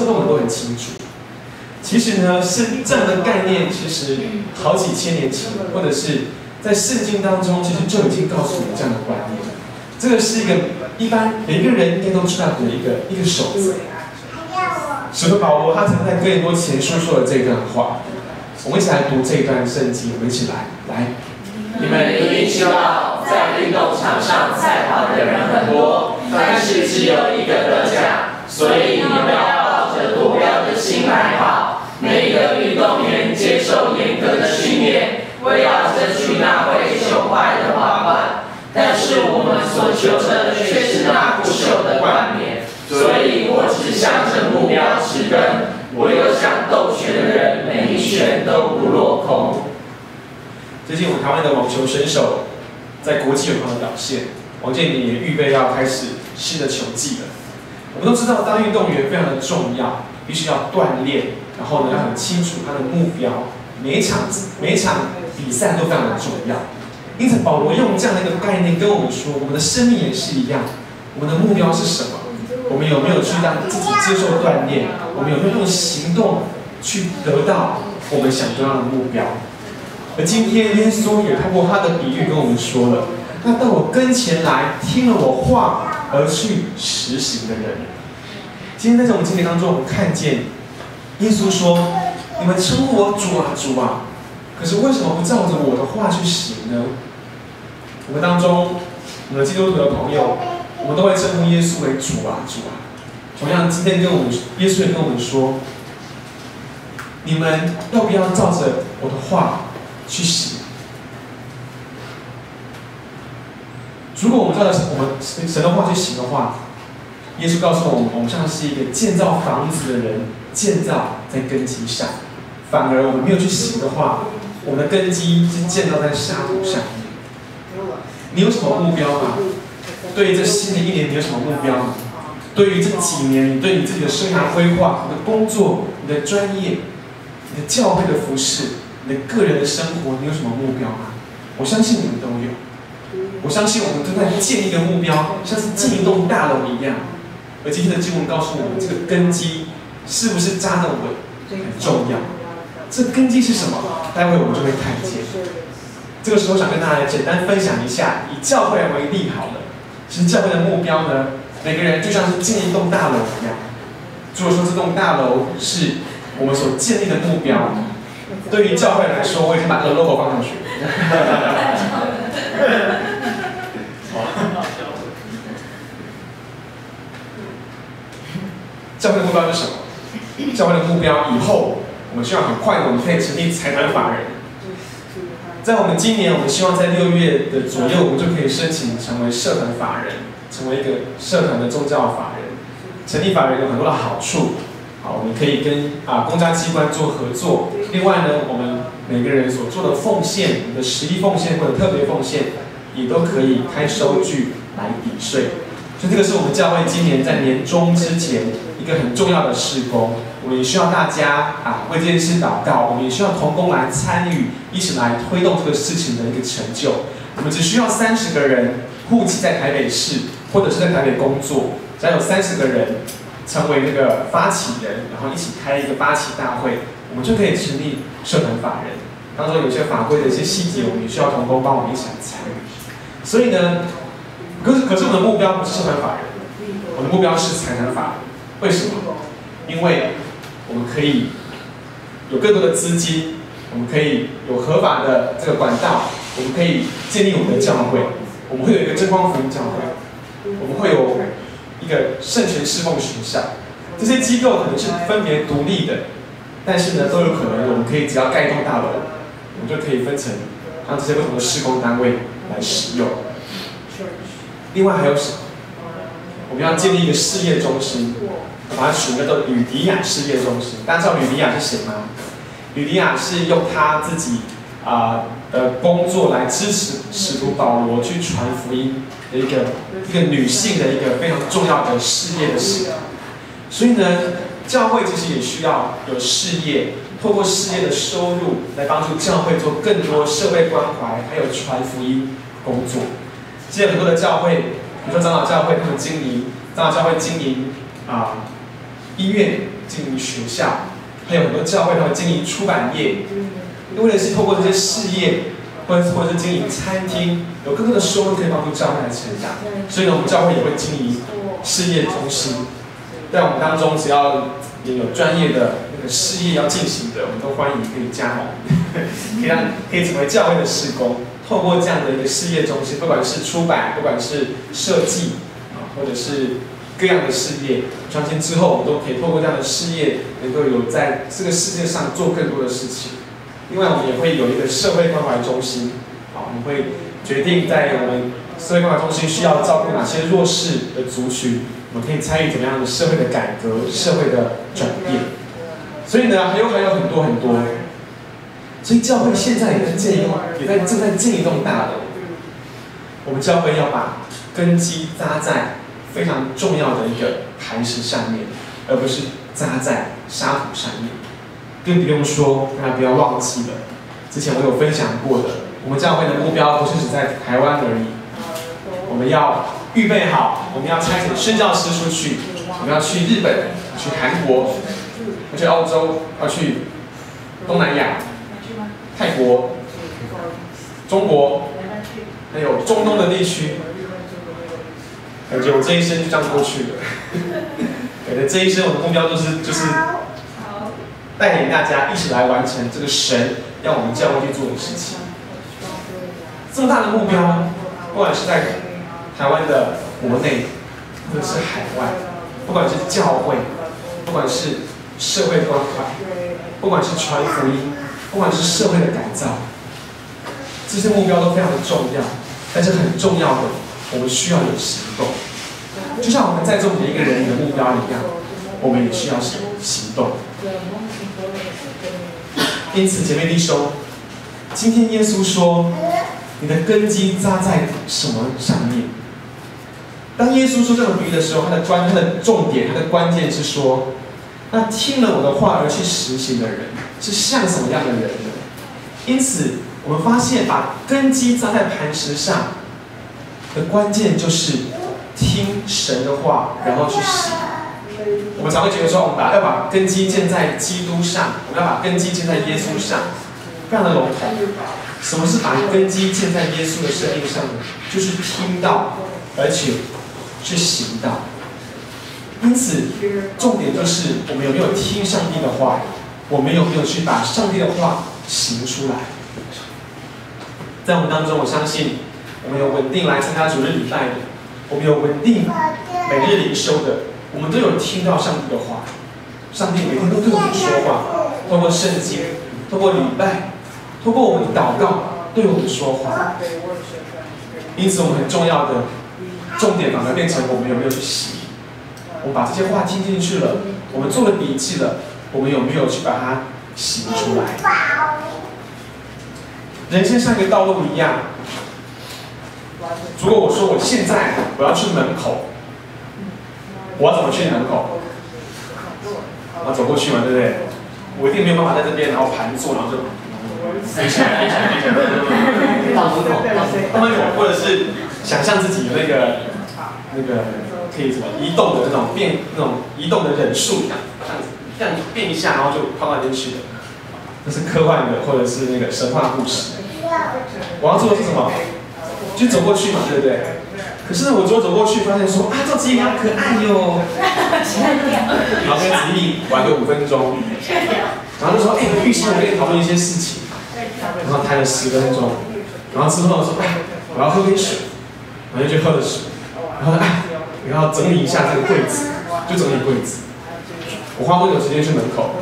这个我们都很清楚。其实呢，是这样的概念，其实好几千年前，或者是在圣经当中，其实就已经告诉我们这样的观念。这个是一个一般每个人应该都知道的一个守则。使徒保罗他曾在哥林多前书说的这段话，我们一起来读这一段圣经，我们一起来。你们一定知道，在运动场上赛跑的人很多，但是只有一个得奖，所以你们要抱着夺标的心来跑。每一个运动员接受严格的训练，为要争取那会朽坏的皇冠。但是我们所求的却是那不朽的冠冕。所以我只向着目标直奔，我又想斗拳的人，每一拳都不落空。最近我们台湾的网球选手在国际有好的表现，王建民也预备要开始新的球季了。我们都知道，当运动员非常的重要，必须要锻炼，然后呢要很清楚他的目标，每一场比赛都非常的重要。因此，保罗用这样的一个概念跟我们说，我们的生命也是一样，我们的目标是什么？我们有没有去让自己接受锻炼？我们有没有用行动去得到我们想得到的目标？而今天耶稣也通过他的比喻跟我们说了，那到我跟前来听了我话而去实行的人。今天在我们经典当中，我们看见耶稣说：“你们称呼我主啊，主啊，可是为什么不照着我的话去行呢？”我们当中，我们基督徒的朋友，我们都会称呼耶稣为主啊，主啊。同样，今天耶稣也跟我们说：“你们要不要照着我的话去行？”如果我们照着我们神的话去行的话，耶稣告诉我们，我们像是一个建造房子的人，建造在根基上；反而我们没有去行的话，我们的根基是建造在沙土上面。你有什么目标吗？对于这新的一年，你有什么目标吗？对于这几年，你对你自己的生涯规划、你的工作、你的专业、你的教会的服事、你的个人的生活，你有什么目标吗？我相信你们都有。我相信我们都在建一个目标，像是建一栋大楼一样。而今天的经文告诉我们，这个根基是不是扎得稳很重要。这根基是什么？待会我们就会看见。这个时候想跟大家简单分享一下，以教会为例好了。其实教会的目标呢，每个人就像是建一栋大楼一样。如果说这栋大楼是我们所建立的目标，对于教会来说，我已经把这个 logo 放上去。教会的目标是什么？教会的目标以后，我们希望很快的我们可以成立财团法人。在我们今年，我们希望在6月的左右，我们就可以申请成为社团法人，成为一个社团的宗教法人。成立法人有很多的好处，好，我们可以跟公家机关做合作。另外呢，我们每个人所做的奉献，你的实力奉献或者特别奉献，也都可以开收据来抵税。所以这个是我们教会今年在年终之前一个很重要的事工。我们也需要大家为这件事祷告，我们也需要同工来参与，一起来推动这个事情的一个成就。我们只需要30个人户籍在台北市，或者是在台北工作，只要有30个人成为那个发起人，然后一起开一个发起大会，我们就可以成立社团法人。当中有些法规的一些细节，我们也需要同工帮我们一起来参与。所以呢，可是我们的目标不是社团法人，我的目标是财团法人。为什么？因为我们可以有更多的资金，我们可以有合法的这个管道，我们可以建立我们的教会，我们会有一个真光福音教会，我们会有一个圣全侍奉学校。这些机构可能是分别独立的，但是呢，都有可能我们可以只要盖一栋大楼，我们就可以分成让这些不同的事工单位来使用。另外还有什么？我们要建立一个事业中心，把它取名叫做吕迪亚事业中心。大家知道吕迪亚是谁吗？吕迪亚是用他自己的工作来支持使徒保罗去传福音的一个女性的一个非常重要的事业的使徒。所以呢，教会其实也需要有事业，透过事业的收入来帮助教会做更多社会关怀，还有传福音工作。现在很多的教会，比如说长老教会，他们经营长老教会经营医院，经营学校，还有很多教会他们经营出版业，为的是透过这些事业，或者是经营餐厅，有更多的收入可以帮助教会来成长。所以呢，我们教会也会经营事业中心，在我们当中，只要有专业的那个事业要进行的，我们都欢迎可以加盟，可以成为教会的事工。透过这样的一个事业中心，不管是出版，不管是设计或者是各样的事业，相信之后我们都可以透过这样的事业，能够有在这个世界上做更多的事情。另外，我们也会有一个社会关怀中心，我们会决定在我们社会关怀中心需要照顾哪些弱势的族群，我们可以参与怎么样的社会的改革、社会的转变。所以呢，还有很多很多。所以教会现在正在建一栋大楼。我们教会要把根基扎在非常重要的一个磐石上面，而不是扎在沙土上面。更不用说，大家不要忘记了，之前我有分享过的，我们教会的目标不是只在台湾而已，我们要预备好，我们要差遣宣教师出去，我们要去日本，去韩国，要去澳洲，要去东南亚。泰国、中国，还有中东的地区，感觉我这一生就这样过去了。感觉这一生我的目标就是带领大家一起来完成这个神要我们教会去做的事情。这么大的目标，不管是在台湾的国内，或者是海外，不管是教会，不管是社会关怀，不管是传福音。不管是社会的改造，这些目标都非常的重要，但是很重要的，我们需要有行动。就像我们在座每一个人的目标一样，我们也需要行动。因此，姐妹弟兄，今天耶稣说，你的根基扎在什么上面？当耶稣说这种比喻的时候，他的重点，他的关键是说，那听了我的话而去实行的人，是像什么样的人呢？因此，我们发现把根基扎在磐石上的关键就是听神的话，然后去行。我们常会觉得说，我们要把根基建在基督上，我们要把根基建在耶稣上，非常的笼统。什么是把根基建在耶稣的生命上呢？就是听到，而且去行道。因此，重点就是我们有没有听上帝的话，我们有没有去把上帝的话行出来。在我们当中，我相信我们有稳定来参加主日礼拜的，我们有稳定每日灵修的，我们都有听到上帝的话。上帝每天都对我们说话，透过圣经，透过礼拜，透过我们的祷告，对我们说话。因此，我们很重要的重点反而变成我们有没有去行。我们把这些话听进去了，我们做了笔记了，我们有没有去把它行出来？人生像一个道路一样，如果我说我现在我要去门口，我要怎么去门口？我要走过去嘛，对不对？我一定没有办法在这边，然后盘坐，然后就到门口，或者是想象自己有那个可以什么移动的那种移动的忍术，这样变一下，然后就跑到那边去了。这是科幻的，或者是那个神话故事。我要做的是什么？就走过去嘛，对不对？可是我走过去，发现说啊，这子怡好可爱哟。然后跟子怡玩个5分钟，然后就说，玉溪，我跟你讨论一些事情。然后谈了10分钟，然后之后说，我要喝杯水，然后就去喝了水，然后然后整理一下这个柜子，就整理柜子。我花多久时间去门口？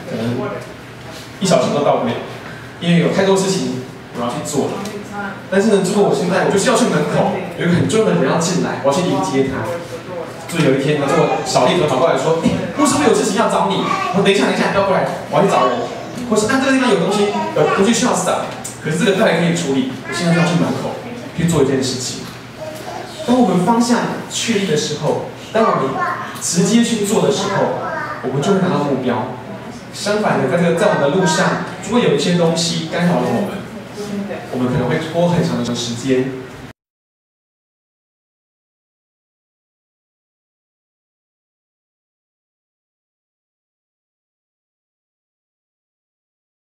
可能1小时都到不了，因为有太多事情我要去做。但是呢，如果我现在就是要去门口，有一个很重要的人要进来，我要去迎接他。就有一天，这个小弟跑过来说：“牧师，我有事情要找你。”我说：“等一下，不要过来，我要去找人。”或是这个地方有东西需要找，可是这个待会可以处理，我现在就要去门口去做一件事情。当我们方向确立的时候，当我们直接去做的时候，我们就会拿到目标。相反的，在我们的路上，如果有一些东西干扰了我们可能会拖很长的时间